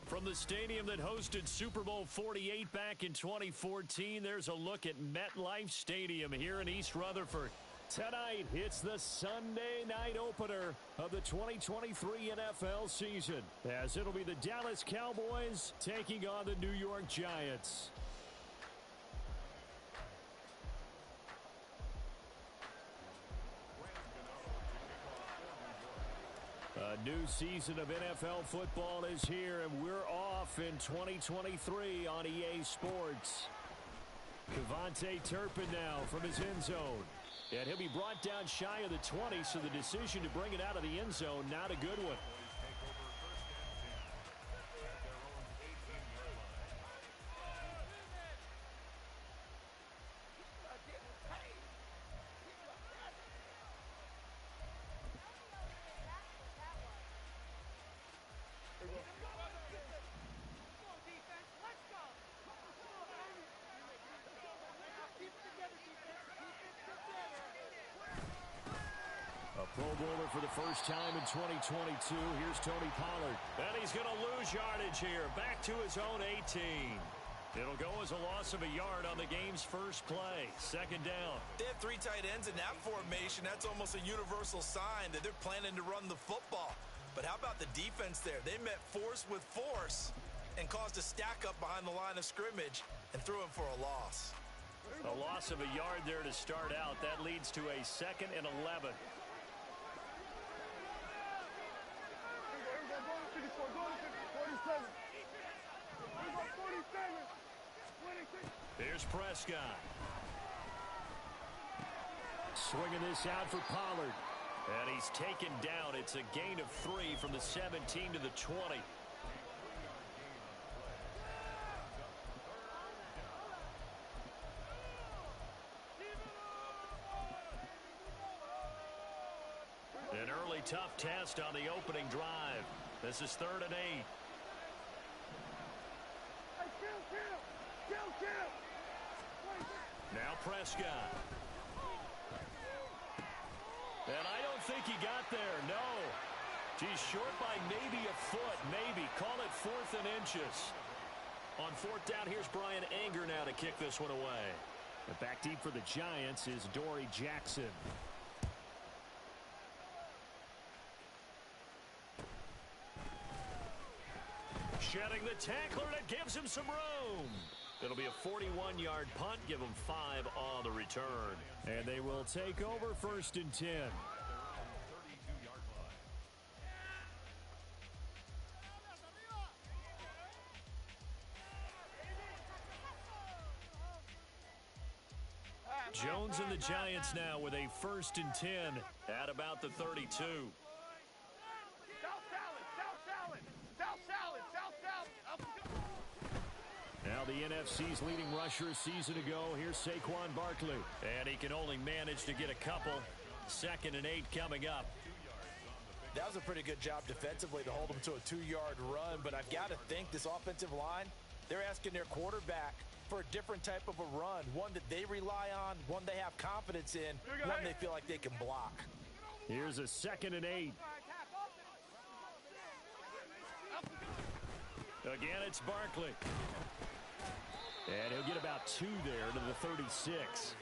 From the stadium that hosted Super Bowl 48 back in 2014, there's a look at MetLife Stadium here in East Rutherford. Tonight, it's the Sunday night opener of the 2023 NFL season, as it'll be the Dallas Cowboys taking on the New York Giants. A new season of NFL football is here, and we're off in 2023 on EA Sports. Kevontae Turpin now from his end zone. And he'll be brought down shy of the 20, so the decision to bring it out of the end zone, not a good one. A Pro Bowler for the first time in 2022. Here's Tony Pollard. And he's going to lose yardage here. Back to his own 18. It'll go as a loss of a yard on the game's first play. Second down. They have three tight ends in that formation. That's almost a universal sign that they're planning to run the football. But how about the defense there? They met force with force and caused a stack up behind the line of scrimmage and threw him for a loss. A loss of a yard there to start out. That leads to a 2nd and 11. Here's Prescott. Swinging this out for Pollard. And he's taken down. It's a gain of 3 from the 17 to the 20. An early tough test on the opening drive. This is 3rd and 8. Now Prescott. And I don't think he got there. No. He's short by maybe a foot. Maybe. Call it 4th and inches. On 4th down, here's Brian Anger now to kick this one away. And back deep for the Giants is Dory Jackson. Shedding the tackler, and it gives him some room. It'll be a 41-yard punt, give them 5 on the return. And they will take over 1st and 10. Jones and the Giants now with a 1st and 10 at about the 32. Now the NFC's leading rusher a season ago. Here's Saquon Barkley. And he can only manage to get a couple. 2nd and 8 coming up. That was a pretty good job defensively to hold them to a 2-yard run. But I've got to think this offensive line, they're asking their quarterback for a different type of a run. One that they rely on, one they have confidence in, one they feel like they can block. Here's a 2nd and 8. Again, it's Barkley. And he'll get about 2 there to the 36.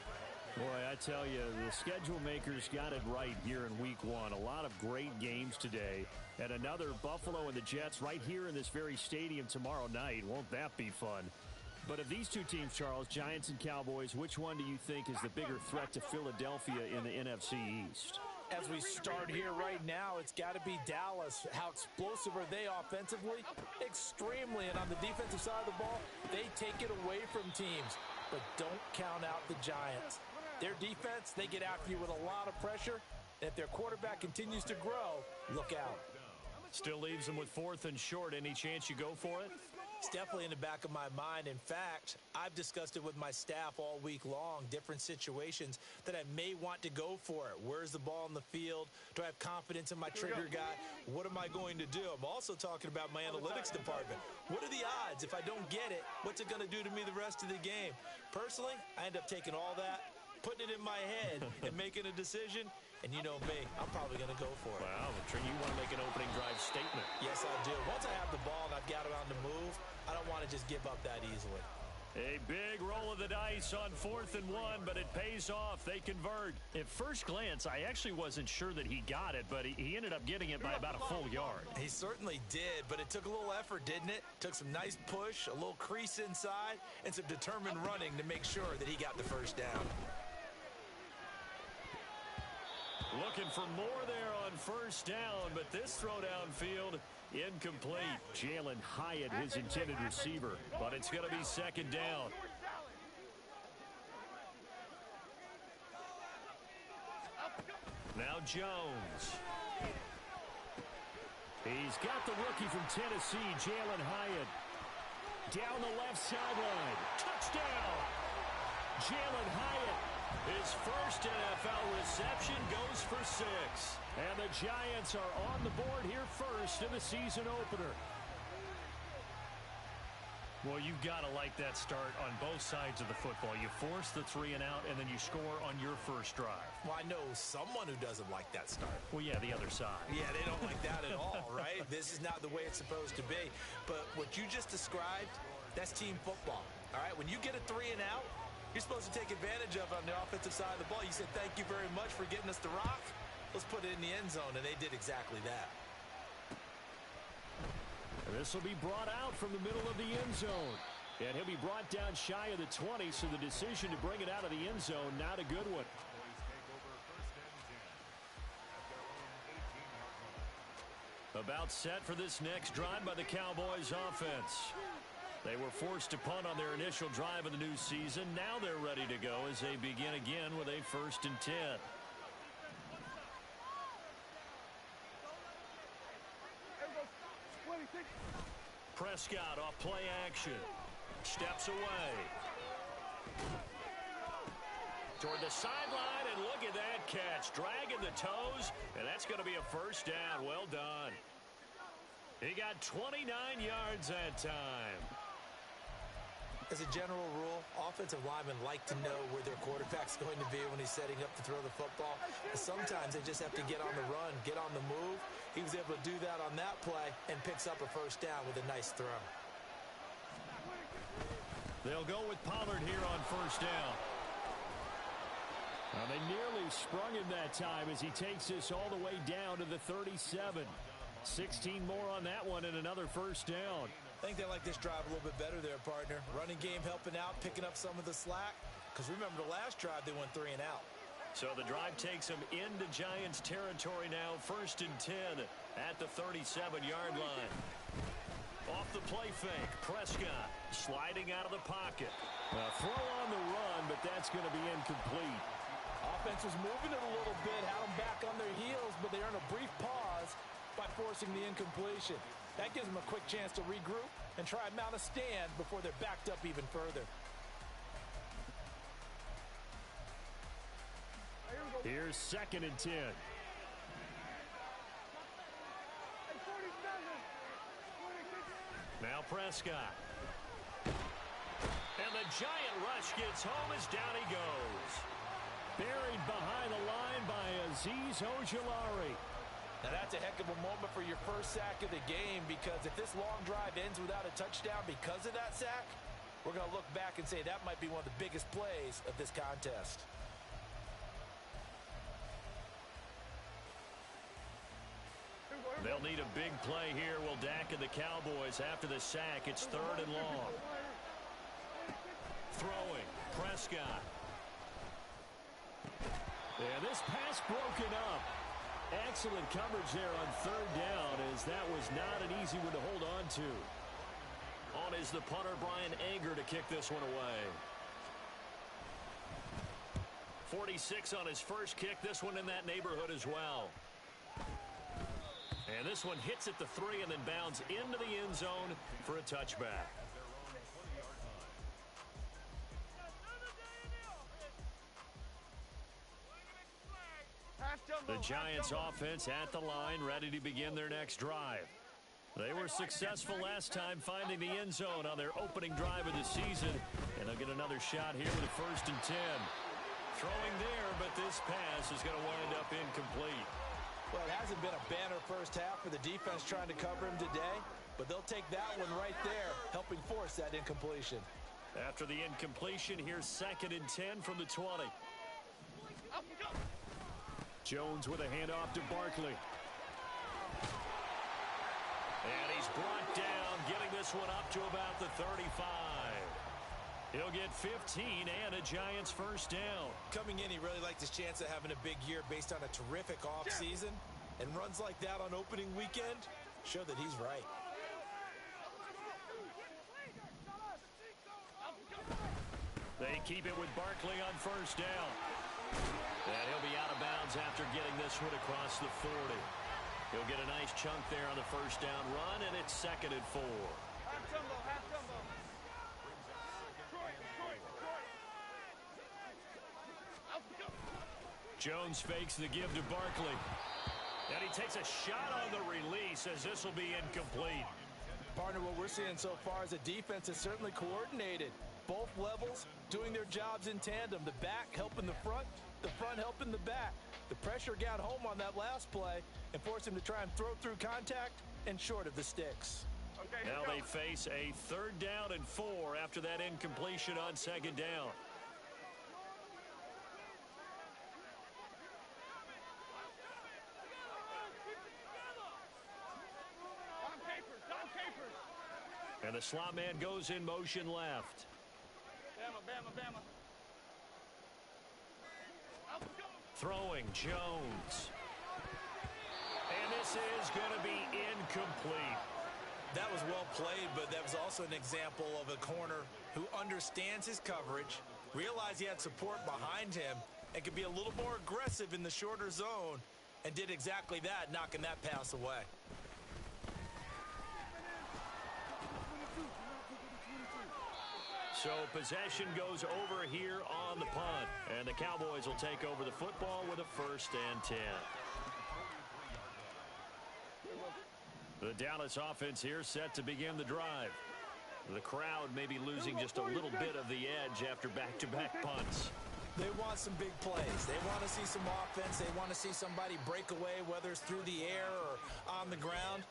Boy, I tell you, the schedule makers got it right here in week 1. A lot of great games today. And another Buffalo and the Jets right here in this very stadium tomorrow night. Won't that be fun? But of these two teams, Charles, Giants and Cowboys, which one do you think is the bigger threat to Philadelphia in the NFC East? As we start here right now, it's got to be Dallas. How explosive are they offensively? Extremely. And on the defensive side of the ball, they take it away from teams. But don't count out the Giants. Their defense, they get after you with a lot of pressure. And if their quarterback continues to grow, look out. Still leaves them with 4th and short. Any chance you go for it? It's definitely in the back of my mind. In fact, I've discussed it with my staff all week long, different situations that I may want to go for it. Where's the ball in the field? Do I have confidence in my trigger guy? What am I going to do? I'm also talking about my analytics department. What are the odds? If I don't get it, what's it going to do to me the rest of the game? Personally, I end up taking all that, putting it in my head and making a decision, And you know me, I'm probably going to go for it. Wow, you want to make an opening drive statement. Yes, I do. Once I have the ball and I've got it on the move, I don't want to just give up that easily. A big roll of the dice on 4th and 1, but it pays off. They convert. At first glance, I actually wasn't sure that he got it, but he ended up getting it by about a full yard. He certainly did, but it took a little effort, didn't it? Took some nice push, a little crease inside, and some determined running to make sure that he got the first down. Looking for more there on first down, but this throw downfield incomplete. Jalen Hyatt, his intended receiver, but it's going to be 2nd down. Now Jones. He's got the rookie from Tennessee, Jalen Hyatt. Down the left sideline. Touchdown! Jalen Hyatt. His first NFL reception goes for 6. And the Giants are on the board here first in the season opener. Well, you've got to like that start on both sides of the football. You force the 3 and out, and then you score on your first drive. Well, I know someone who doesn't like that start. Well, yeah, the other side. Yeah, they don't like that at all, right? This is not the way it's supposed to be. But what you just described, that's team football, all right? When you get a 3 and out, you're supposed to take advantage of it on the offensive side of the ball. You said, thank you very much for getting us the rock. Let's put it in the end zone, and they did exactly that. And this will be brought out from the middle of the end zone. And he'll be brought down shy of the 20, so the decision to bring it out of the end zone, not a good one. About set for this next drive by the Cowboys offense. They were forced to punt on their initial drive of the new season. Now they're ready to go as they begin again with a 1st and 10. Prescott off play action. Steps away. Toward the sideline, and look at that catch. Dragging the toes, and that's going to be a 1st down. Well done. He got 29 yards that time. As a general rule, offensive linemen like to know where their quarterback's going to be when he's setting up to throw the football. And sometimes they just have to get on the run, get on the move. He was able to do that on that play and picks up a 1st down with a nice throw. They'll go with Pollard here on 1st down. Now they nearly sprung him that time as he takes this all the way down to the 37. 16 more on that one and another 1st down. I think they like this drive a little bit better there, partner. Running game helping out, picking up some of the slack. Because remember, the last drive, they went 3 and out. So the drive takes them into Giants territory now. 1st and 10 at the 37-yard line. Off the play fake, Prescott sliding out of the pocket. A throw on the run, but that's going to be incomplete. Offense was moving it a little bit, had them back on their heels, but they earned a brief pause by forcing the incompletion. That gives them a quick chance to regroup and try and mount a stand before they're backed up even further. Here's 2nd and 10. Now Prescott. And the giant rush gets home as down he goes. Buried behind the line by Azeez Ojulari. Now that's a heck of a moment for your first sack of the game, because if this long drive ends without a touchdown because of that sack, we're going to look back and say that might be one of the biggest plays of this contest. They'll need a big play here. Will Dak and the Cowboys after the sack. It's 3rd and long. Throwing. Prescott. And this pass broken up. Excellent coverage there on 3rd down, as that was not an easy one to hold on to. On is the punter, Brian Anger, to kick this one away. 46 on his first kick. This one in that neighborhood as well. And this one hits at the 3 and then bounds into the end zone for a touchback. The Giants offense at the line, ready to begin their next drive. They were successful last time finding the end zone on their opening drive of the season. And they'll get another shot here with a 1st and 10. Throwing there, but this pass is going to wind up incomplete. Well, it hasn't been a banner first half for the defense trying to cover him today, but they'll take that one right there, helping force that incompletion. After the incompletion, here's 2nd and 10 from the 20. Jones with a handoff to Barkley. And he's brought down, getting this one up to about the 35. He'll get 15 and a Giants first down. Coming in, he really liked his chance of having a big year based on a terrific offseason. And runs like that on opening weekend show that he's right. They keep it with Barkley on first down. And he'll be out of bounds after getting this one across the 40. He'll get a nice chunk there on the first down run, and it's 2nd and 4. Jones fakes the give to Barkley. And he takes a shot on the release as this will be incomplete. Partner, what we're seeing so far is a defense that's certainly coordinated. Both levels doing their jobs in tandem. The back helping the front helping the back. The pressure got home on that last play and forced him to try and throw through contact and short of the sticks. Okay, now they face a 3rd down and 4 after that incompletion on 2nd down. And the slot man goes in motion left. Bama. Throwing Jones. And this is going to be incomplete. That was well played, but that was also an example of a corner who understands his coverage, realized he had support behind him, and could be a little more aggressive in the shorter zone, and did exactly that, knocking that pass away. So possession goes over here on the punt. And the Cowboys will take over the football with a 1st and 10. The Dallas offense here set to begin the drive. The crowd may be losing just a little bit of the edge after back-to-back punts. They want some big plays. They want to see some offense. They want to see somebody break away, whether it's through the air or on the ground.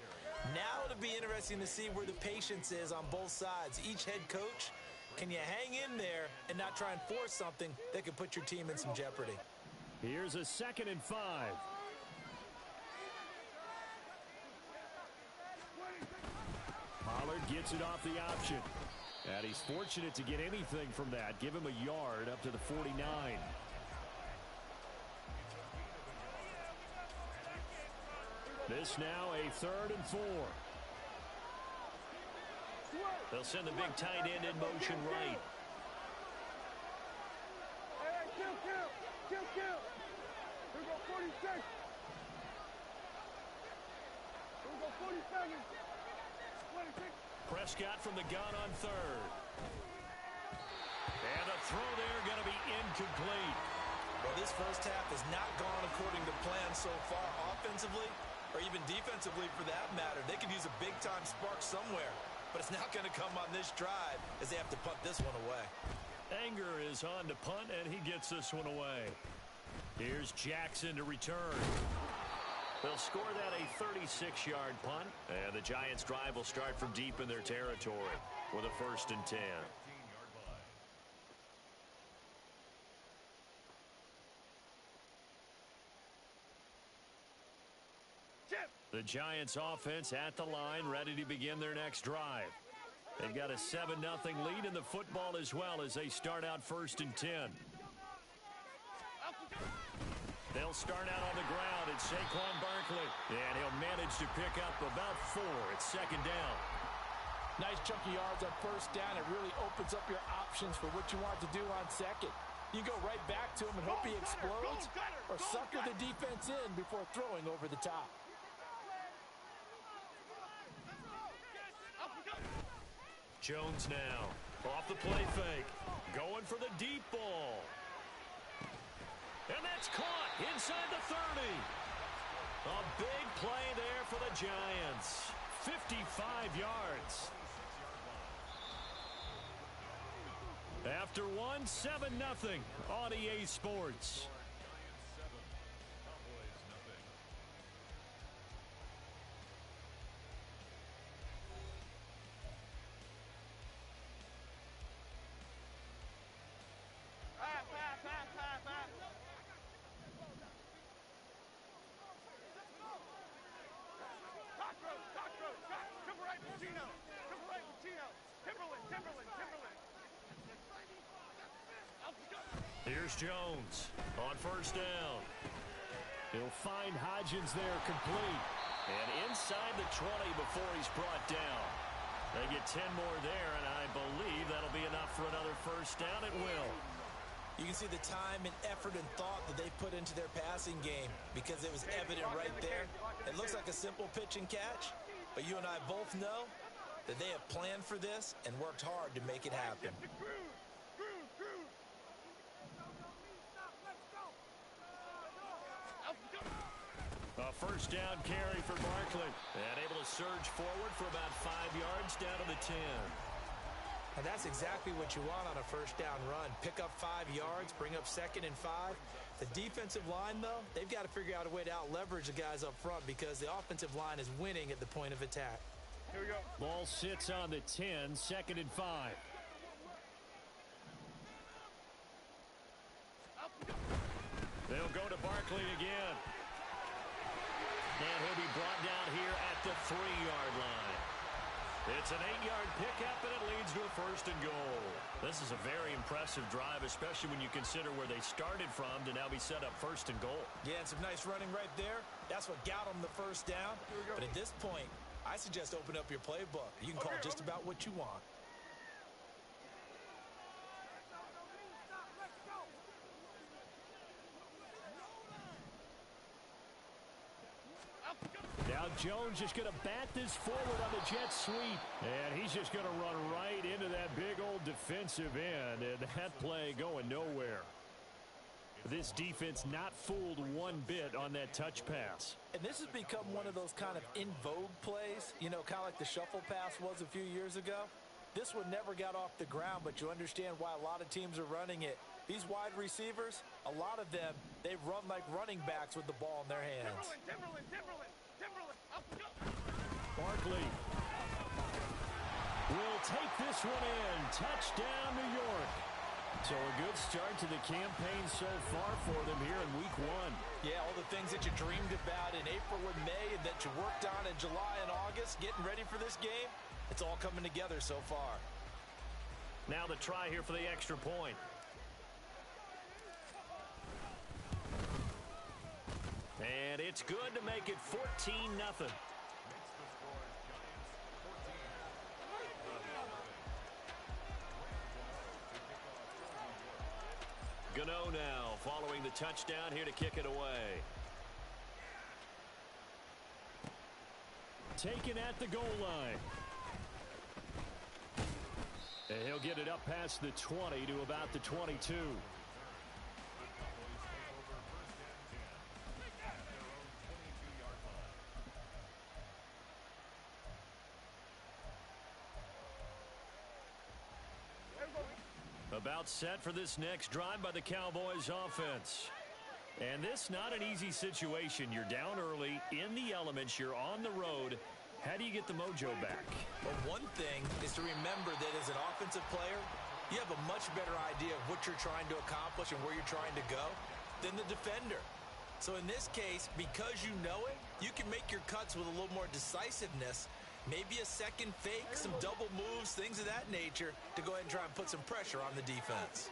Now it'll be interesting to see where the patience is on both sides. Each head coach, can you hang in there and not try and force something that could put your team in some jeopardy? Here's a 2nd and 5. Pollard gets it off the option. And he's fortunate to get anything from that. Give him a yard up to the 49. This now a 3rd and 4. They'll send the big tight end in motion right. Hey, kill. Here we go, 46. Here we go, 47. 26. Prescott from the gun on 3rd. And a throw there going to be incomplete. Well, this first half has not gone according to plan so far offensively or even defensively for that matter. They could use a big-time spark somewhere, but it's not going to come on this drive as they have to punt this one away. Anger is on to punt, and he gets this one away. Here's Jackson to return. They'll score that a 36-yard punt, and the Giants' drive will start from deep in their territory with a 1st and 10. The Giants' offense at the line, ready to begin their next drive. They've got a 7-0 lead in the football as well as they start out 1st and 10. They'll start out on the ground. It's Saquon Barkley. And he'll manage to pick up about 4. It's 2nd down. Nice chunky yards on 1st down. It really opens up your options for what you want to do on 2nd. You go right back to him and hope he explodes or sucker the defense in before throwing over the top. Jones now off the play fake. Going for the deep ball. And that's caught inside the 30. A big play there for the Giants. 55 yards. After one, 7-0 on EA Sports. Here's Jones on first down. He'll find Hodgins there complete. And inside the 20 before he's brought down. They get 10 more there, and I believe that'll be enough for another first down. It will. You can see the time and effort and thought that they put into their passing game because it was evident right there. It looks like a simple pitch and catch, but you and I both know that they have planned for this and worked hard to make it happen. A first down carry for Barkley. And able to surge forward for about 5 yards down to the 10. And that's exactly what you want on a first down run. Pick up 5 yards, bring up 2nd and 5. The defensive line, though, they've got to figure out a way to out-leverage the guys up front because the offensive line is winning at the point of attack. Here we go. Ball sits on the 10, 2nd and 5. They'll go to Barkley again. And he'll be brought down here at the 3-yard line. It's an 8-yard pickup, and it leads to a 1st and goal. This is a very impressive drive, especially when you consider where they started from to now be set up 1st and goal. Yeah, and some nice running right there. That's what got them the first down. But at this point, I suggest open up your playbook. You can call just about what you want. Now Jones just going to bat this forward on the jet sweep. And he's just going to run right into that big old defensive end. And that play going nowhere. This defense not fooled one bit on that touch pass. And this has become one of those kind of in vogue plays, you know, kind of like the shuffle pass was a few years ago. This one never got off the ground, but you understand why a lot of teams are running it. These wide receivers, a lot of them, they run like running backs with the ball in their hands. Timberland. Barkley will take this one in. Touchdown, New York. So a good start to the campaign so far for them here in week 1. Yeah, all the things that you dreamed about in April and May and that you worked on in July and August, getting ready for this game, it's all coming together so far. Now the try here for the extra point. And it's good to make it 14-0. Gano now following the touchdown here to kick it away. Taken at the goal line. And he'll get it up past the 20 to about the 22. About set for this next drive by the Cowboys offense. And this not an easy situation. You're down early, in the elements, you're on the road. How do you get the mojo back? Well, one thing is to remember that as an offensive player, you have a much better idea of what you're trying to accomplish and where you're trying to go than the defender. So in this case, because you know it, you can make your cuts with a little more decisiveness. Maybe a second fake, some double moves, things of that nature to go ahead and try and put some pressure on the defense.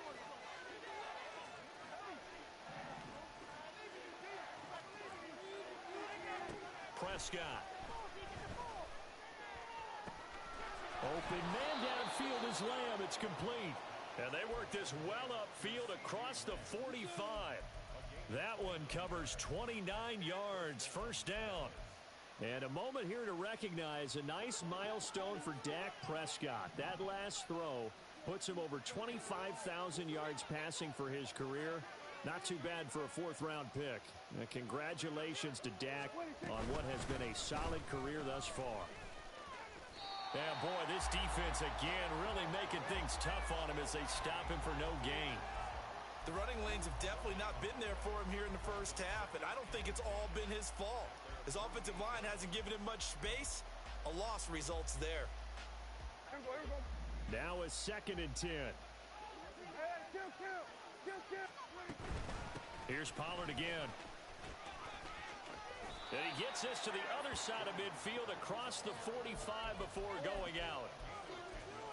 Prescott. Open man downfield is Lamb. It's complete. And they work this well upfield across the 45. That one covers 29 yards. First down. And a moment here to recognize a nice milestone for Dak Prescott. That last throw puts him over 25,000 yards passing for his career. Not too bad for a fourth-round pick. And congratulations to Dak on what has been a solid career thus far. Yeah, boy, this defense again really making things tough on him as they stop him for no gain. The running lanes have definitely not been there for him here in the first half, and I don't think it's all been his fault. His offensive line hasn't given him much space. A loss results there. Now a 2nd and 10. Here's Pollard again. And he gets this to the other side of midfield across the 45 before going out.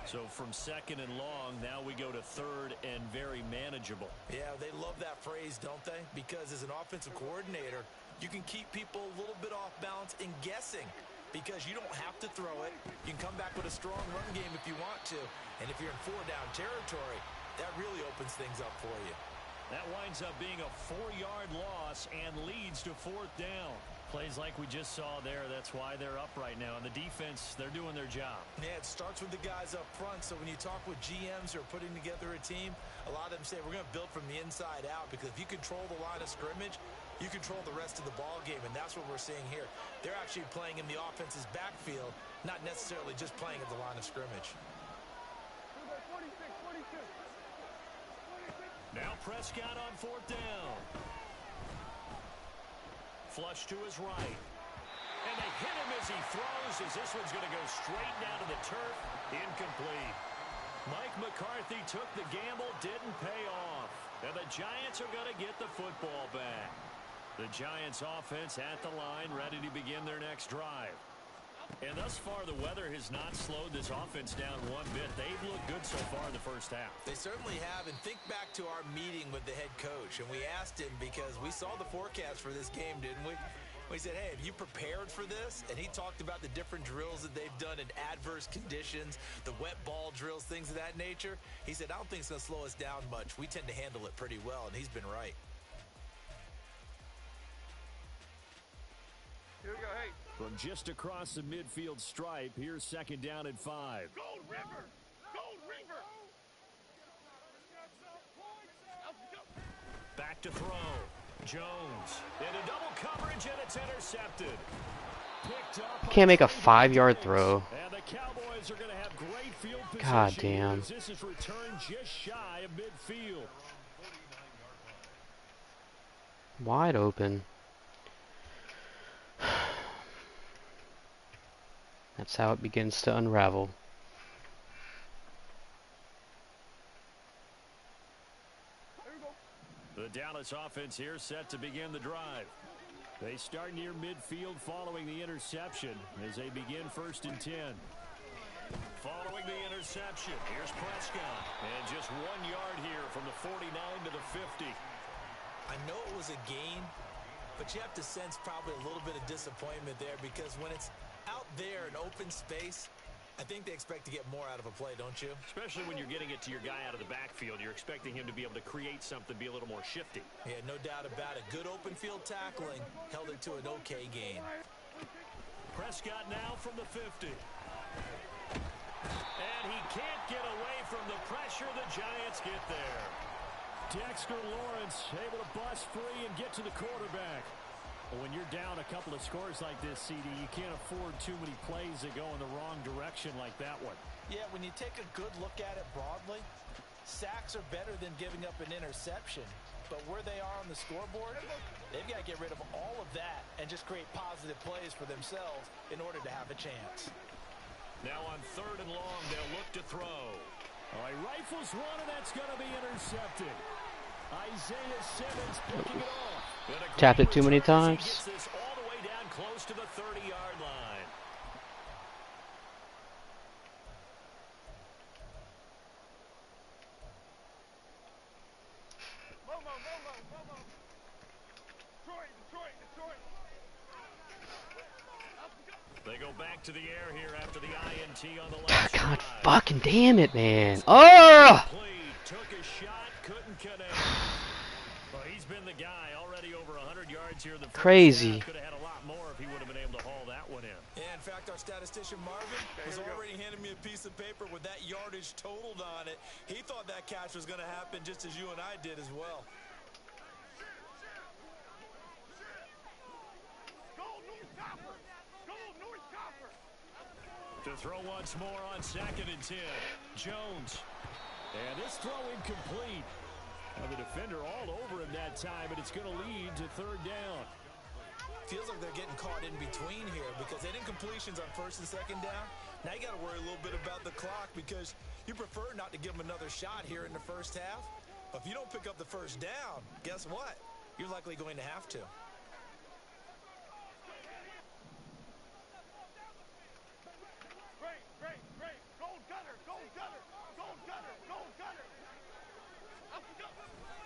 So from 2nd and long, now we go to 3rd and very manageable. Yeah, they love that phrase, don't they? Because as an offensive coordinator, you can keep people a little bit off balance and guessing because you don't have to throw it. You can come back with a strong run game if you want to. And if you're in 4-down territory, that really opens things up for you. That winds up being a 4-yard loss and leads to 4th down. Plays like we just saw there. That's why they're up right now. And the defense, they're doing their job. Yeah, it starts with the guys up front. So when you talk with GMs who are putting together a team, a lot of them say we're going to build from the inside out because if you control the line of scrimmage, you control the rest of the ball game. And that's what we're seeing here. They're actually playing in the offense's backfield, not necessarily just playing at the line of scrimmage. Now Prescott on 4th down. Flush to his right. And they hit him as he throws as this one's going to go straight down to the turf. Incomplete. Mike McCarthy took the gamble, didn't pay off. And the Giants are going to get the football back. The Giants offense at the line, ready to begin their next drive. And thus far, the weather has not slowed this offense down one bit. They've looked good so far in the first half. They certainly have. And think back to our meeting with the head coach. And we asked him because we saw the forecast for this game, didn't we? We said, hey, have you prepared for this? And he talked about the different drills that they've done in adverse conditions, the wet ball drills, things of that nature. He said, I don't think it's going to slow us down much. We tend to handle it pretty well, and he's been right. Here we go, hey. From just across the midfield stripe, here's 2nd down and 5. Gold River! Gold River! Back to throw. Jones into double coverage, and it's intercepted. Picked up. Can't make a 5-yard throw. And the Cowboys are going to have great field position. God damn. This is returned just shy of midfield. Wide open. That's how it begins to unravel. The Dallas offense here set to begin the drive. They start near midfield following the interception as they begin 1st and 10. Following the interception, here's Prescott. And just 1 yard here from the 49 to the 50. I know it was a gain, but you have to sense probably a little bit of disappointment there because when it's out there in open space, I think they expect to get more out of a play, don't you? Especially when you're getting it to your guy out of the backfield. You're expecting him to be able to create something, be a little more shifty. Yeah, no doubt about it. Good open field tackling held it to an okay gain. Prescott now from the 50. And he can't get away from the pressure. The Giants get there. Dexter Lawrence able to bust free and get to the quarterback. When you're down a couple of scores like this, CD, you can't afford too many plays that go in the wrong direction like that one. Yeah, when you take a good look at it broadly, sacks are better than giving up an interception. But where they are on the scoreboard, they've got to get rid of all of that and just create positive plays for themselves in order to have a chance. Now on 3rd and long, they'll look to throw. All right, rifles one, and that's going to be intercepted. Isaiah Simmons picking it off. Tapped it too many times. He gets this all the way down close to the 30-yard line. Momo. Detroit. They go back to the air here after the INT on the left God side. fucking damn it, man. Oh! Took a shot, couldn't connect. Well, he's been the guy already over 100 yards here in the first Crazy. half. Could have had a lot more if he would have been able to haul that one in. Yeah, in fact, our statistician Marvin has already handed me a piece of paper with that yardage totaled on it. He thought that catch was going to happen just as you and I did as well. To throw once more on 2nd and 10. Jones. And this throw incomplete. Now the defender all over him that time, and it's going to lead to 3rd down. Feels like they're getting caught in between here because they didn't completions on 1st and 2nd down. Now you got to worry a little bit about the clock because you prefer not to give them another shot here in the 1st half. But if you don't pick up the 1st down, guess what? You're likely going to have to. Great. Gold gunner.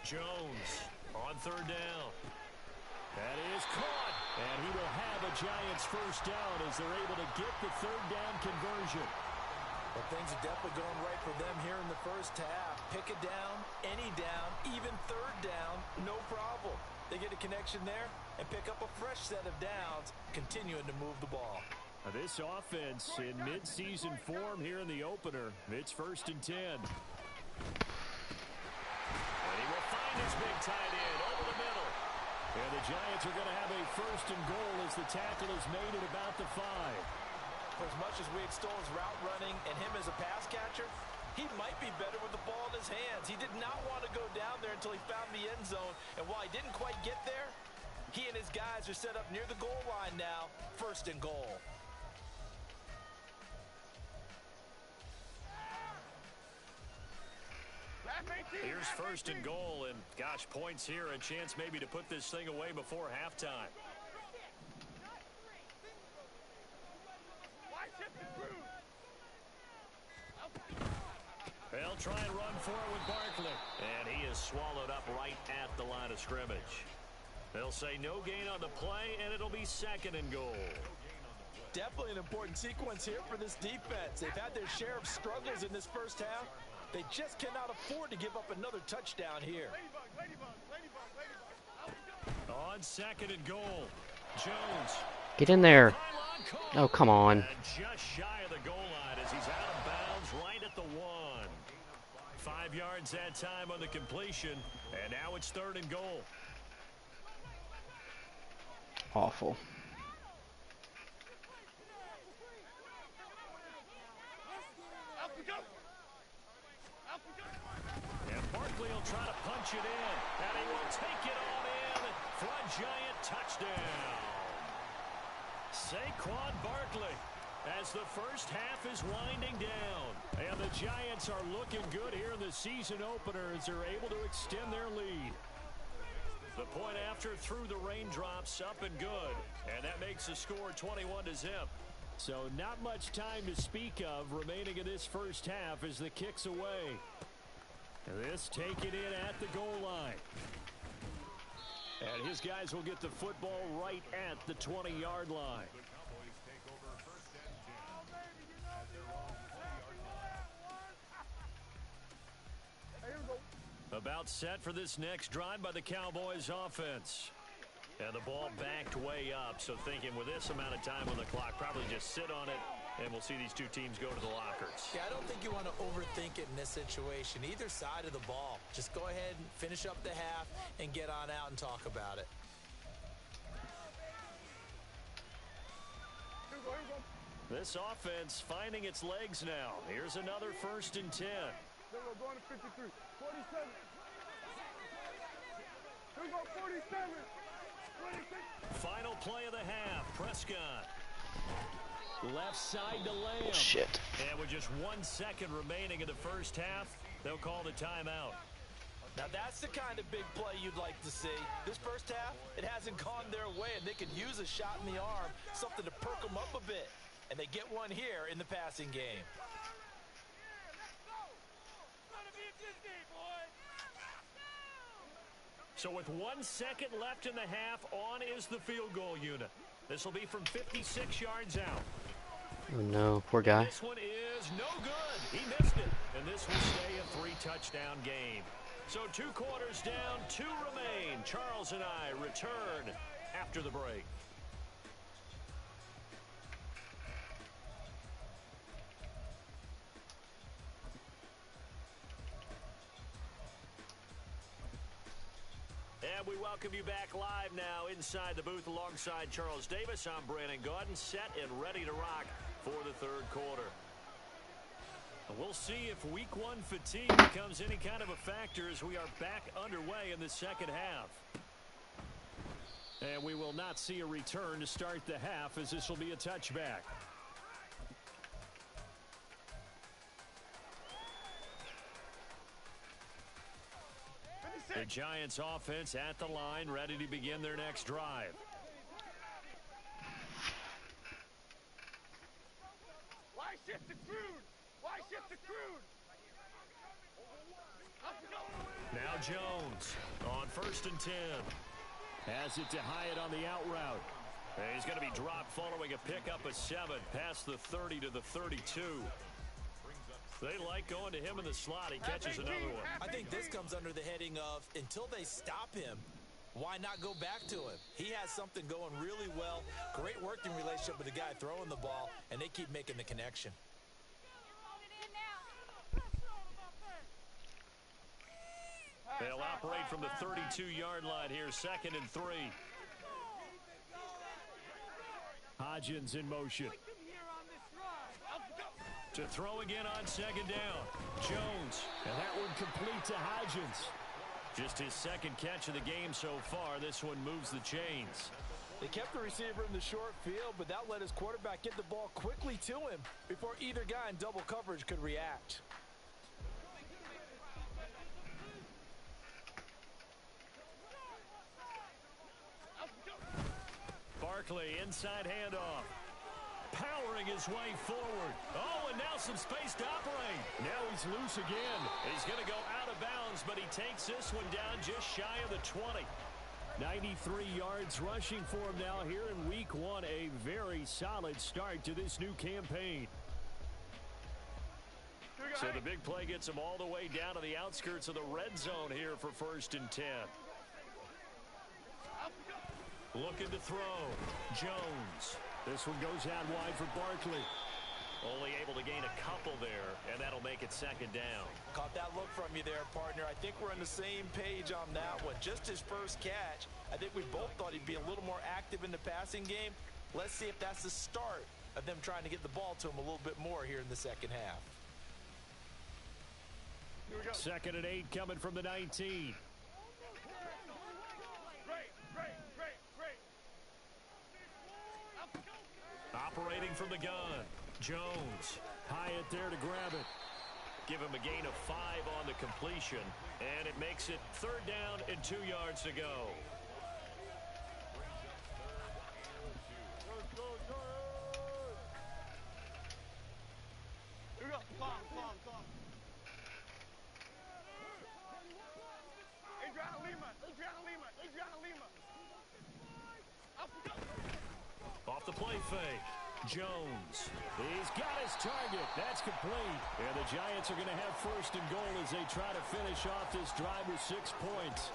Jones on 3rd down. That is caught. And he will have a Giants 1st down as they're able to get the 3rd down conversion. Well, things are definitely going right for them here in the 1st half. Pick a down, any down, even 3rd down, no problem. They get a connection there and pick up a fresh set of downs, continuing to move the ball. Now this offense in mid-season form here in the opener. It's 1st and 10. And he will find his big tight end over the middle. And the Giants are going to have a 1st and goal as the tackle is made at about the 5. For as much as we extol his route running and him as a pass catcher, he might be better with the ball in his hands. He did not want to go down there until he found the end zone. And while he didn't quite get there, he and his guys are set up near the goal line now. 1st and goal. Here's 1st and goal, and gosh, points here, a chance maybe to put this thing away before halftime. They'll try and run for it with Barkley. And he is swallowed up right at the line of scrimmage. They'll say no gain on the play, and it'll be 2nd and goal. Definitely an important sequence here for this defense. They've had their share of struggles in this 1st half. They just cannot afford to give up another touchdown here. On 2nd and goal, Jones. Get in there. Oh, come on. And just shy of the goal line as he's out of bounds right at the 1. 5 yards that time on the completion, and now it's 3rd and goal. Awful. And Barkley will try to punch it in, and he will take it on in for a Giant touchdown. Saquon Barkley as the 1st half is winding down. And the Giants are looking good here in the season opener as they're able to extend their lead. The point after through the raindrops up and good. And that makes the score 21-0. So not much time to speak of remaining in this 1st half as the kick's away. This taken in at the goal line. And his guys will get the football right at the 20-yard line. About set for this next drive by the Cowboys offense. And the ball backed way up, so thinking with this amount of time on the clock, probably just sit on it, and we'll see these two teams go to the lockers. Yeah, I don't think you want to overthink it in this situation. Either side of the ball. Just go ahead and finish up the half and get on out and talk about it. This offense finding its legs now. Here's another 1st and 10. We're going to 53. 47. Here we go, 47. 26. Final play of the half. Prescott. Left side to Lamb. Shit. And with just 1 second remaining in the 1st half, they'll call the timeout. Now that's the kind of big play you'd like to see. This 1st half, it hasn't gone their way, and they could use a shot in the arm, something to perk them up a bit. And they get one here in the passing game. So with 1 second left in the half, on is the field goal unit. This will be from 56 yards out. Oh no, poor guy. This one is no good. He missed it. And this will stay a 3-touchdown game. So 2 quarters down, 2 remain. Charles and I return after the break. And we welcome you back live now inside the booth alongside Charles Davis. I'm Brandon Gaudin, set and ready to rock for the third quarter. We'll see if week one fatigue becomes any kind of a factor as we are back underway in the second half. And we will not see a return to start the half, as this will be a touchback. The Giants offense at the line, ready to begin their next drive. Why shift the crude? Why shift the crude? Now Jones on 1st and 10. Has it to Hyatt on the out route. And he's going to be dropped following a pickup of 7 past the 30 to the 32. They like going to him in the slot. He catches another one. I think this comes under the heading of until they stop him, why not go back to him? He has something going really well. Great working relationship with the guy throwing the ball, and they keep making the connection. They'll operate from the 32-yard line here, 2nd and 3. Hodgins in motion. To throw again on 2nd down. Jones, and that one complete to Hodgins. Just his 2nd catch of the game so far. This one moves the chains. They kept the receiver in the short field, but that let his quarterback get the ball quickly to him before either guy in double coverage could react. Barkley, inside handoff. Powering his way forward. Oh, and now some space to operate. Now he's loose again. He's going to go out of bounds, but he takes this one down just shy of the 20. 93 yards rushing for him now here in week one. A very solid start to this new campaign. So the big play gets him all the way down to the outskirts of the red zone here for 1st and 10. Looking to throw. Jones. This one goes out wide for Barkley. Only able to gain a couple there, and that'll make it 2nd down. Caught that look from you there, partner. I think we're on the same page on that one. Just his first catch. I think we both thought he'd be a little more active in the passing game. Let's see if that's the start of them trying to get the ball to him a little bit more here in the second half. 2nd and 8 coming from the 19. Operating from the gun. Jones. Hyatt there to grab it. Give him a gain of 5 on the completion. And it makes it 3rd down and 2 yards to go. Here we go. Come on. Adriana Lima. Off the play fake. Jones. He's got his target. That's complete. And the Giants are going to have 1st and goal as they try to finish off this drive with 6 points.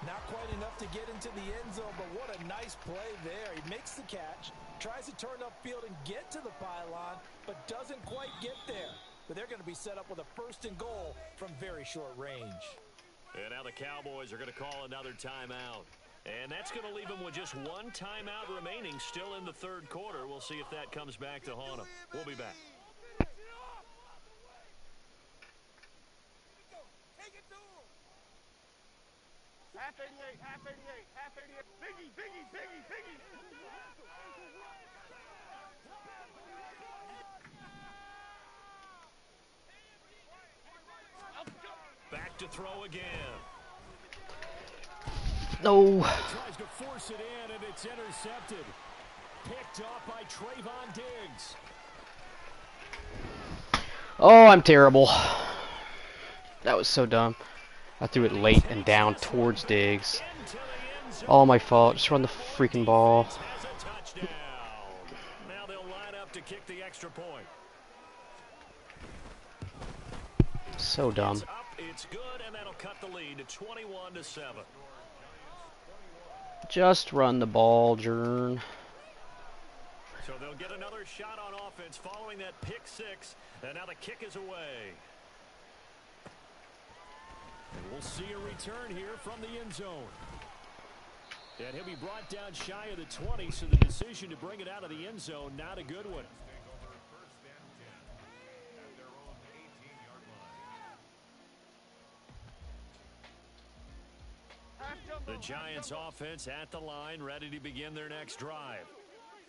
Not quite enough to get into the end zone, but what a nice play there. He makes the catch, tries to turn upfield and get to the pylon, but doesn't quite get there. But they're going to be set up with a 1st and goal from very short range. And now the Cowboys are going to call another timeout. And that's going to leave them with just 1 timeout remaining still in the 3rd quarter. We'll see if that comes back to haunt them. We'll be back. Half 88. Biggie. Back to throw again. No. Tries to force it in, and it's intercepted. Picked off by Trayvon Diggs. Oh, I'm terrible. That was so dumb. I threw it late and down towards Diggs. All my fault. Just run the freaking ball. Now they'll line up to kick the extra point. So dumb. It's up, it's good, and that'll cut the lead to 21-7. Just run the ball, Jern. So they'll get another shot on offense following that pick 6, and now the kick is away. And we'll see a return here from the end zone. And he'll be brought down shy of the 20, so the decision to bring it out of the end zone, not a good one. The Giants offense at the line, ready to begin their next drive.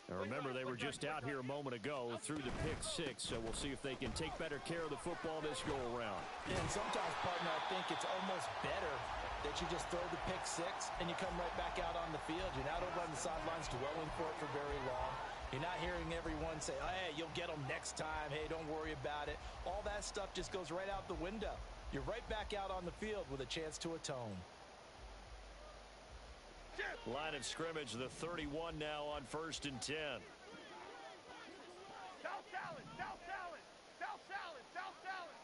Now remember, they were just out here a moment ago through the pick 6, so we'll see if they can take better care of the football this go-around. And sometimes, partner, I think it's almost better that you just throw the pick 6 and you come right back out on the field. You're not over on the sidelines dwelling for it for very long. You're not hearing everyone say, oh, hey, you'll get them next time. Hey, don't worry about it. All that stuff just goes right out the window. You're right back out on the field with a chance to atone. Line of scrimmage, the 31 now on 1st and 10. South salad, south salad, south salad, south salad.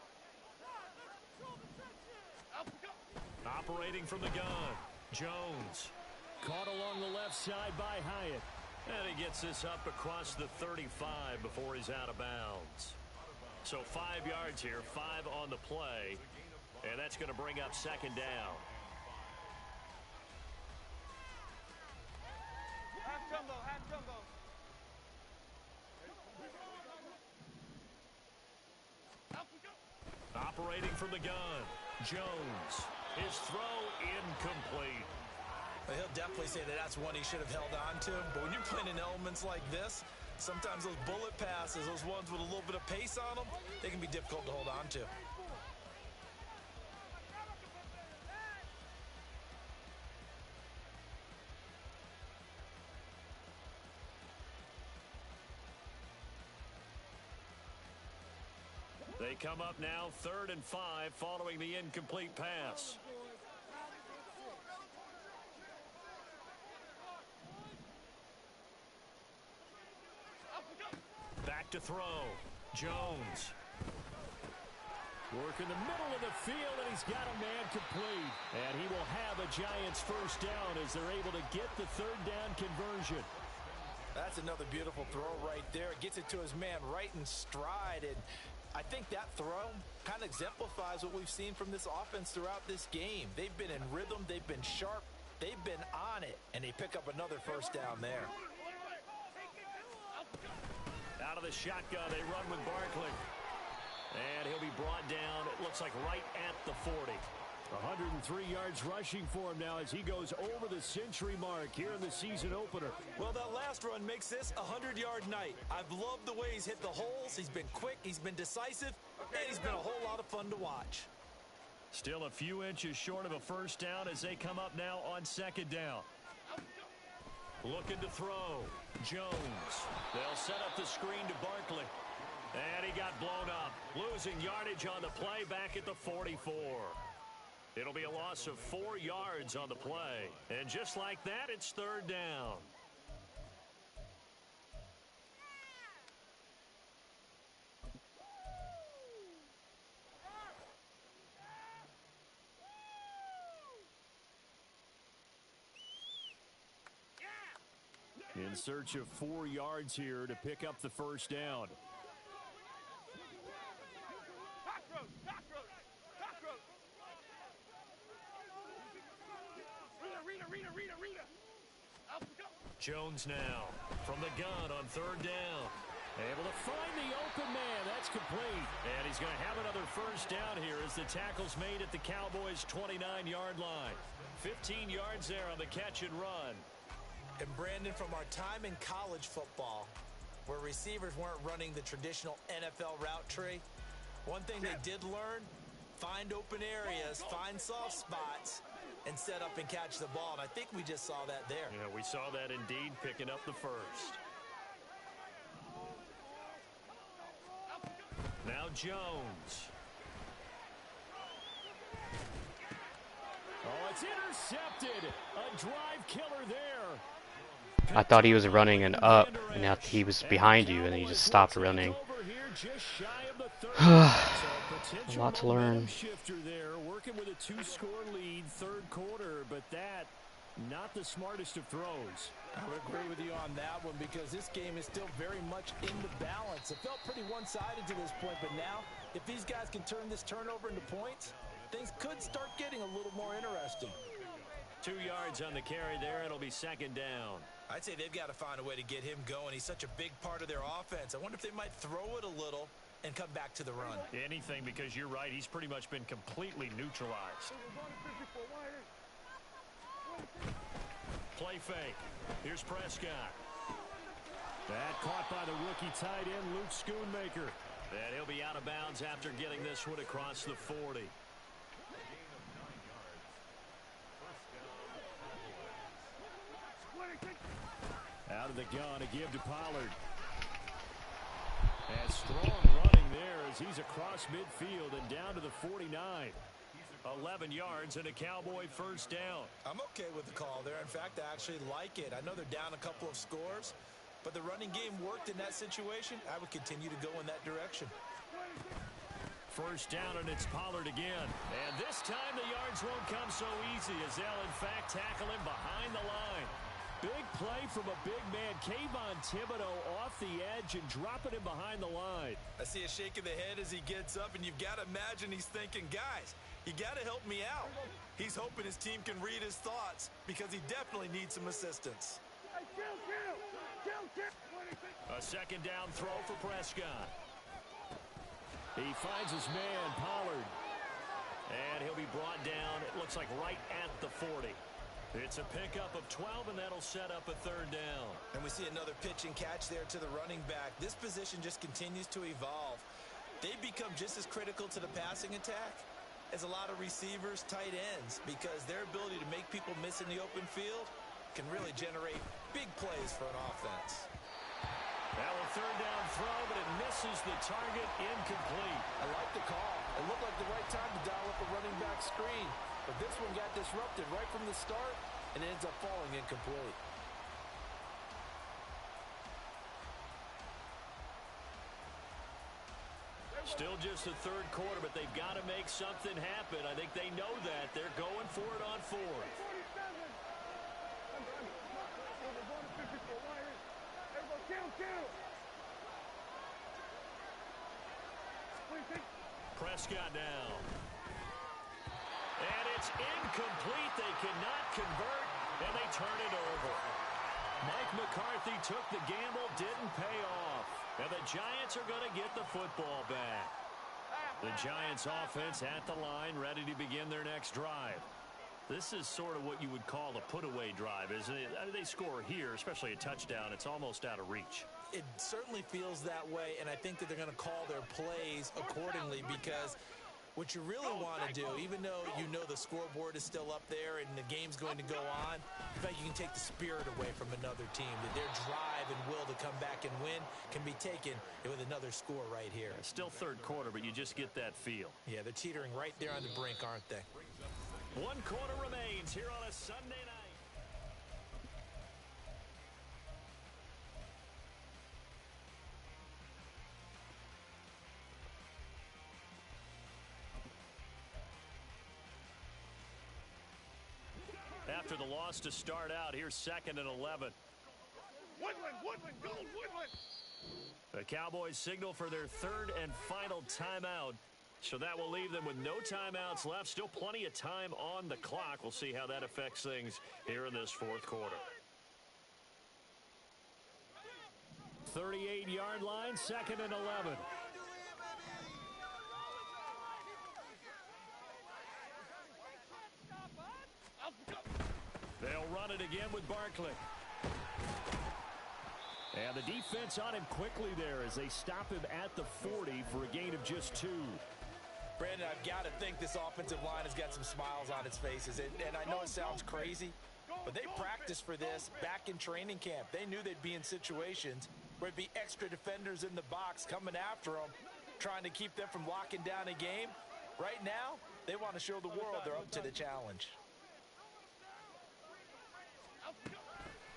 Operating from the gun, Jones. Caught along the left side by Hyatt. And he gets this up across the 35 before he's out of bounds. So 5 yards here, 5 on the play. And that's going to bring up 2nd down. Half jumbo. Operating from the gun, Jones. His throw incomplete. Well, he'll definitely say that that's one he should have held on to. But when you're playing in elements like this, sometimes those bullet passes, those ones with a little bit of pace on them, they can be difficult to hold on to. They come up now 3rd and 5 following the incomplete pass. Back to throw. Jones. Work in the middle of the field, and he's got a man complete. And he will have a Giants 1st down as they're able to get the 3rd down conversion. That's another beautiful throw right there. Gets it to his man right in stride. And I think that throw kind of exemplifies what we've seen from this offense throughout this game. They've been in rhythm. They've been sharp. They've been on it. And they pick up another 1st down there. Out of the shotgun, they run with Barkley. And he'll be brought down, it looks like right at the 40. 103 yards rushing for him now as he goes over the century mark here in the season opener. Well, that last run makes this a 100-yard night. I've loved the way he's hit the holes. He's been quick, he's been decisive, and he's been a whole lot of fun to watch. Still a few inches short of a 1st down as they come up now on 2nd down. Looking to throw. Jones. They'll set up the screen to Barkley. And he got blown up. Losing yardage on the play back at the 44. It'll be a loss of 4 yards on the play. And just like that, it's 3rd down. In search of 4 yards here to pick up the 1st down. Jones now from the gun on 3rd down. Able to find the open man. That's complete. And he's going to have another 1st down here as the tackle's made at the Cowboys' 29-yard line. 15 yards there on the catch and run. And Brandon, from our time in college football, where receivers weren't running the traditional NFL route tree, one thing they did learn, find open areas, find soft spots, and set up and catch the ball. And I think we just saw that there. Yeah, we saw that indeed, picking up the 1st. Now Jones. Oh, it's intercepted. A drive killer there. I thought he was running an up, and now he was behind you, and he just stopped running. A lot to learn. Shifter there, working with a 2-score lead, 3rd quarter, but that not the smartest of throws. I would agree with you on that one because this game is still very much in the balance. It felt pretty one-sided to this point, but now if these guys can turn this turnover into points, things could start getting a little more interesting. 2 yards on the carry there. It'll be second down. I'd say they've got to find a way to get him going. He's such a big part of their offense. I wonder if they might throw it a little and come back to the run. Anything, because you're right. He's pretty much been completely neutralized. Play fake. Here's Prescott. That caught by the rookie tight end, Luke Schoonmaker. And he'll be out of bounds after getting this one across the 40. Out of the gun to give to Pollard. And strong running there as he's across midfield and down to the 49. 11 yards and a Cowboy first down. I'm okay with the call there. In fact, I actually like it. I know they're down a couple of scores, but the running game worked in that situation. I would continue to go in that direction. First down, and it's Pollard again. And this time the yards won't come so easy as they'll, in fact, tackle him behind the line. Big play from a big man. Kayvon Thibodeau off the edge and dropping him behind the line. I see a shake of the head as he gets up, and you've got to imagine he's thinking, guys, you got to help me out. He's hoping his team can read his thoughts because he definitely needs some assistance. A second down throw for Prescott. He finds his man, Pollard. And he'll be brought down, it looks like right at the 40. It's a pickup of 12, and that'll set up a third down. And we see another pitch and catch there to the running back. This position just continues to evolve. They've become just as critical to the passing attack as a lot of receivers, tight ends, because their ability to make people miss in the open field can really generate big plays for an offense. Now a third down throw, but it misses the target, incomplete. I like the call. It looked like the right time to dial up a running back screen, but this one got disrupted right from the start and ends up falling incomplete. Still just the third quarter, but they've got to make something happen. I think they know that. They're going for it on fourth. Prescott now. And it's incomplete. They cannot convert, and they turn it over. Mike McCarthy took the gamble, didn't pay off. And the Giants are going to get the football back. The Giants offense at the line, ready to begin their next drive. This is sort of what you would call a put-away drive, isn't it? I mean, they score here, especially a touchdown. It's almost out of reach. It certainly feels that way, and I think that they're going to call their plays accordingly because what you really want to do, even though you know the scoreboard is still up there and the game's going to go on, in fact, you can take the spirit away from another team. That their drive and will to come back and win can be taken with another score right here. It's still third quarter, but you just get that feel. Yeah, they're teetering right there on the brink, aren't they? 1 quarter remains here on a Sunday night. After the loss to start out, here's 2nd and 11. Woodland, go Woodland! The Cowboys signal for their third and final timeout. So that will leave them with no timeouts left. Still plenty of time on the clock. We'll see how that affects things here in this fourth quarter. 38-yard line, 2nd and 11. They'll run it again with Barkley. And the defense on him quickly there as they stop him at the 40 for a gain of just 2. Brandon, I've got to think this offensive line has got some smiles on its faces. And I know it sounds crazy, but they practiced for this back in training camp. They knew they'd be in situations where it'd be extra defenders in the box coming after them, trying to keep them from locking down a game. Right now, they want to show the world they're up to the challenge.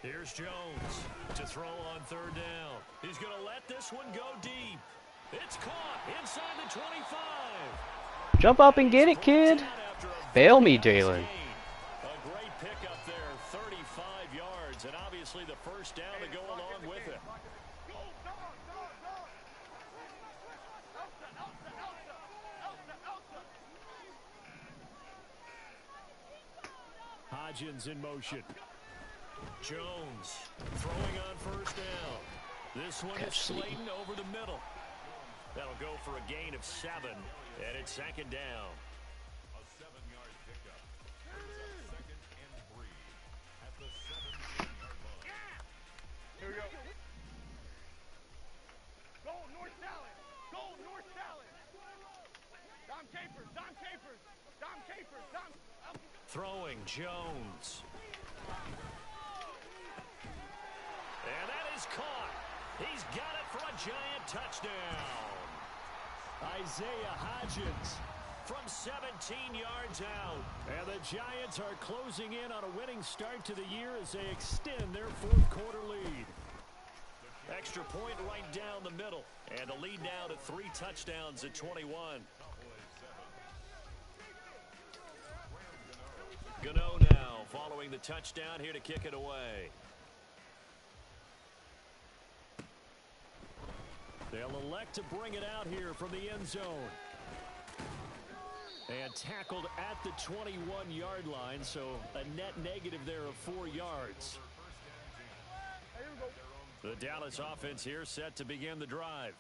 Here's Jones to throw on third down. He's going to let this one go deep. It's caught inside the 25. Jump up and get it, kid. Bail me, Jalen. A great pickup there, 35 yards, and obviously the first down to go along with it. Hodgins in motion. Jones throwing on first down. This one is Slayton over the middle. That'll go for a gain of 7, and it's second down. A 7-yard pickup. Second and 3 at the 17-yard line. Here we go. Go, North Salad. Go, North Salad. Dom Capers, Dom Capers, Dom Capers, Dom. Throwing Jones. And that is caught. He's got it for a giant touchdown. Isaiah Hodgins from 17 yards out. And the Giants are closing in on a winning start to the year as they extend their fourth quarter lead. Extra point right down the middle. And the lead now to 3 touchdowns at 21. Gano now following the touchdown here to kick it away. They'll elect to bring it out here from the end zone. And tackled at the 21-yard line, so a net negative there of 4 yards. The Dallas offense here set to begin the drive.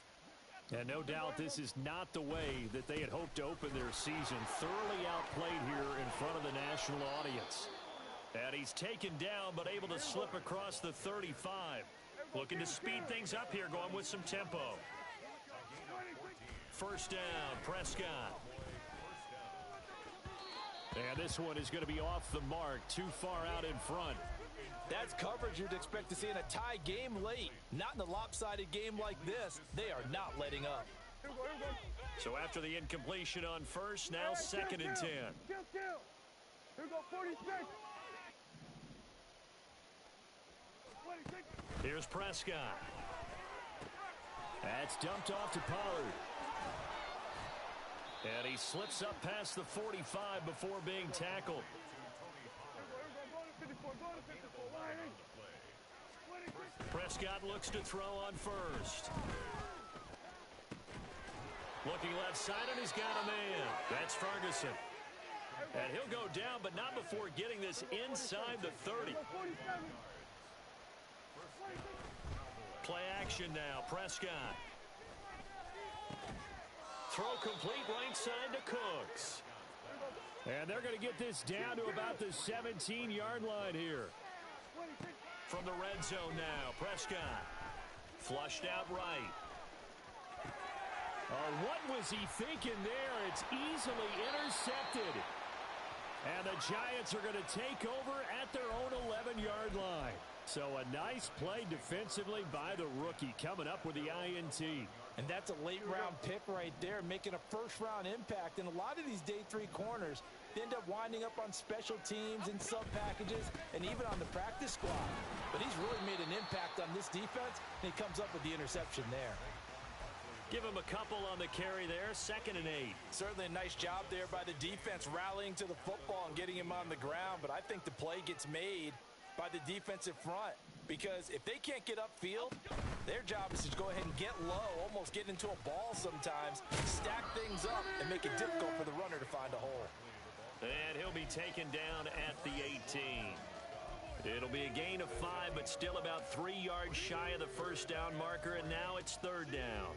And no doubt this is not the way that they had hoped to open their season. Thoroughly outplayed here in front of the national audience. And he's taken down but able to slip across the 35. Looking to speed things up here, going with some tempo. First down, Prescott. And this one is going to be off the mark, too far out in front. That's coverage you'd expect to see in a tie game late. Not in a lopsided game like this. They are not letting up. So after the incompletion on first, now second and 10. Here we go, 46. 26. Here's Prescott. That's dumped off to Pollard. And he slips up past the 45 before being tackled. Prescott looks to throw on first. Looking left side, and he's got a man. That's Ferguson. And he'll go down, but not before getting this inside the 30. Play action now, Prescott. Throw complete right side to Cooks. And they're going to get this down to about the 17-yard line here. From the red zone now, Prescott. Flushed out right. What was he thinking there? It's easily intercepted. And the Giants are going to take over at their own 11-yard line. So a nice play defensively by the rookie, coming up with the INT. And that's a late-round pick right there, making a first-round impact. And a lot of these day 3 corners end up winding up on special teams and sub-packages and even on the practice squad. But he's really made an impact on this defense, and he comes up with the interception there. Give him a couple on the carry there, 2nd and 8. Certainly a nice job there by the defense, rallying to the football and getting him on the ground. But I think the play gets made by the defensive front, because if they can't get upfield, their job is to go ahead and get low, almost get into a ball sometimes, stack things up, and make it difficult for the runner to find a hole. And he'll be taken down at the 18. It'll be a gain of 5, but still about 3 yards shy of the first down marker, and now it's 3rd down.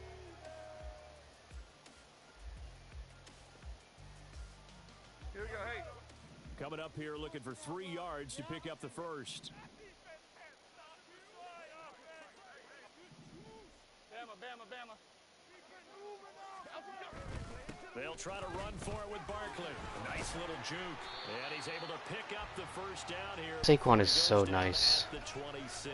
Here we go, hey. Coming up here looking for 3 yards to pick up the first. Bama, Bama, Bama. They'll try to run for it with Barkley. Nice little juke. And he's able to pick up the first down here. Saquon is so nice. At the 26.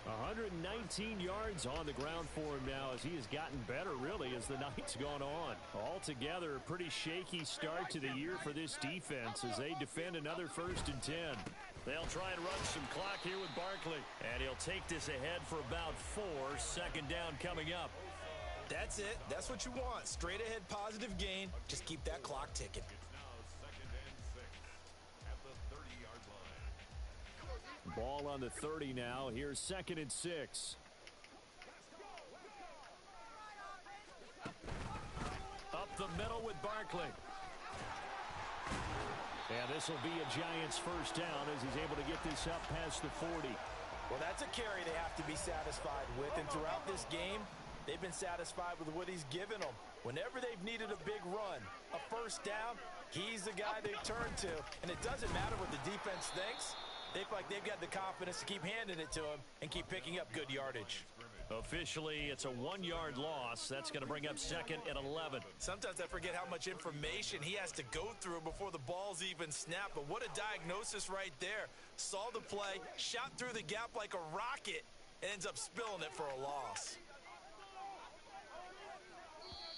119 yards on the ground for him now as he has gotten better, really, as the night's gone on. Altogether, a pretty shaky start to the year for this defense as they defend another 1st and 10. They'll try and run some clock here with Barkley. And he'll take this ahead for about 4. 2nd down coming up. That's it. That's what you want. Straight ahead positive gain. Just keep that clock ticking. Ball on the 30 now. Here's 2nd and 6. Up the middle with Barkley. And this will be a Giants first down as he's able to get this up past the 40. Well, that's a carry they have to be satisfied with. And throughout this game, they've been satisfied with what he's given them. Whenever they've needed a big run, a first down, he's the guy they've turned to. And it doesn't matter what the defense thinks. They feel like they've got the confidence to keep handing it to him and keep picking up good yardage. Officially, it's a 1-yard loss. That's going to bring up 2nd and 11. Sometimes I forget how much information he has to go through before the ball's even snapped. But what a diagnosis right there. Saw the play, shot through the gap like a rocket, and ends up spilling it for a loss.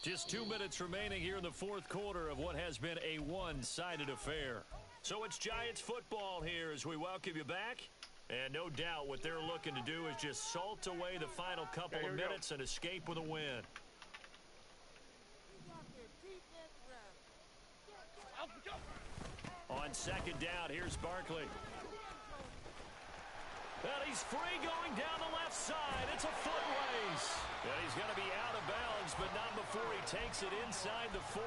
Just 2 minutes remaining here in the fourth quarter of what has been a one-sided affair. So it's Giants football here as we welcome you back. And no doubt what they're looking to do is just salt away the final couple of minutes and escape with a win. On second down, here's Barkley. And he's free going down the left side. It's a foot race. And he's going to be out of bounds, but not before he takes it inside the 40.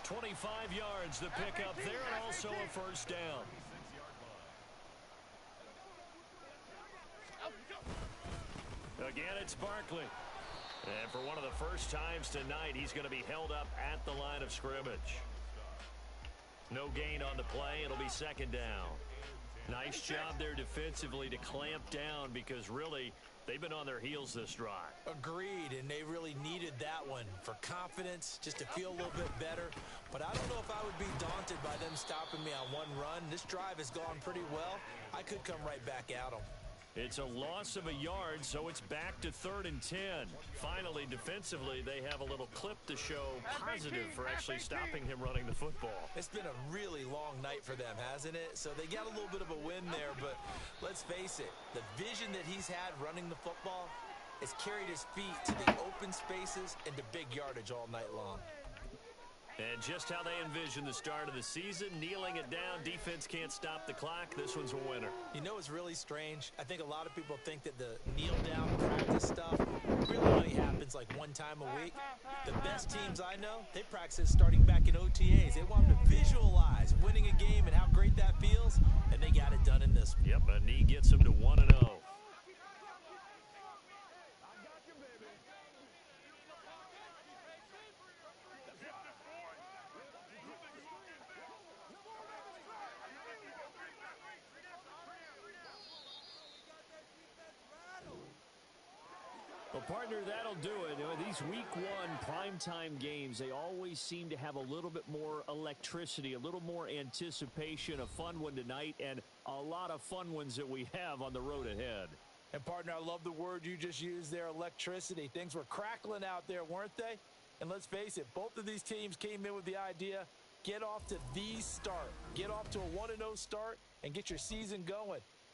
25 yards to pick up there and also a first down. Again, it's Barkley. And for one of the first times tonight, he's going to be held up at the line of scrimmage. No gain on the play. It'll be second down. Nice job there defensively to clamp down because really they've been on their heels this drive. Agreed, and they really needed that one for confidence, just to feel a little bit better. But I don't know if I would be daunted by them stopping me on one run. This drive has gone pretty well. I could come right back at them. It's a loss of a yard, so it's back to 3rd and 10. Finally, defensively, they have a little clip to show positive for actually stopping him running the football. It's been a really long night for them, hasn't it? So they got a little bit of a win there, but let's face it, the vision that he's had running the football has carried his feet to the open spaces and to big yardage all night long. And just how they envision the start of the season, kneeling it down, defense can't stop the clock. This one's a winner. You know, it's really strange. I think a lot of people think that the kneel down practice stuff really only happens like one time a week. The best teams I know, they practice starting back in OTAs. They want to visualize winning a game and how great that feels, and they got it done in this one. Yep, a knee gets them to 1-0. Well, partner, that'll do it. These week one primetime games, they always seem to have a little bit more electricity, a little more anticipation, a fun one tonight, and a lot of fun ones that we have on the road ahead. And, partner, I love the word you just used there, electricity. Things were crackling out there, weren't they? And let's face it, both of these teams came in with the idea, get off to the start. Get off to a 1-0 start and get your season going.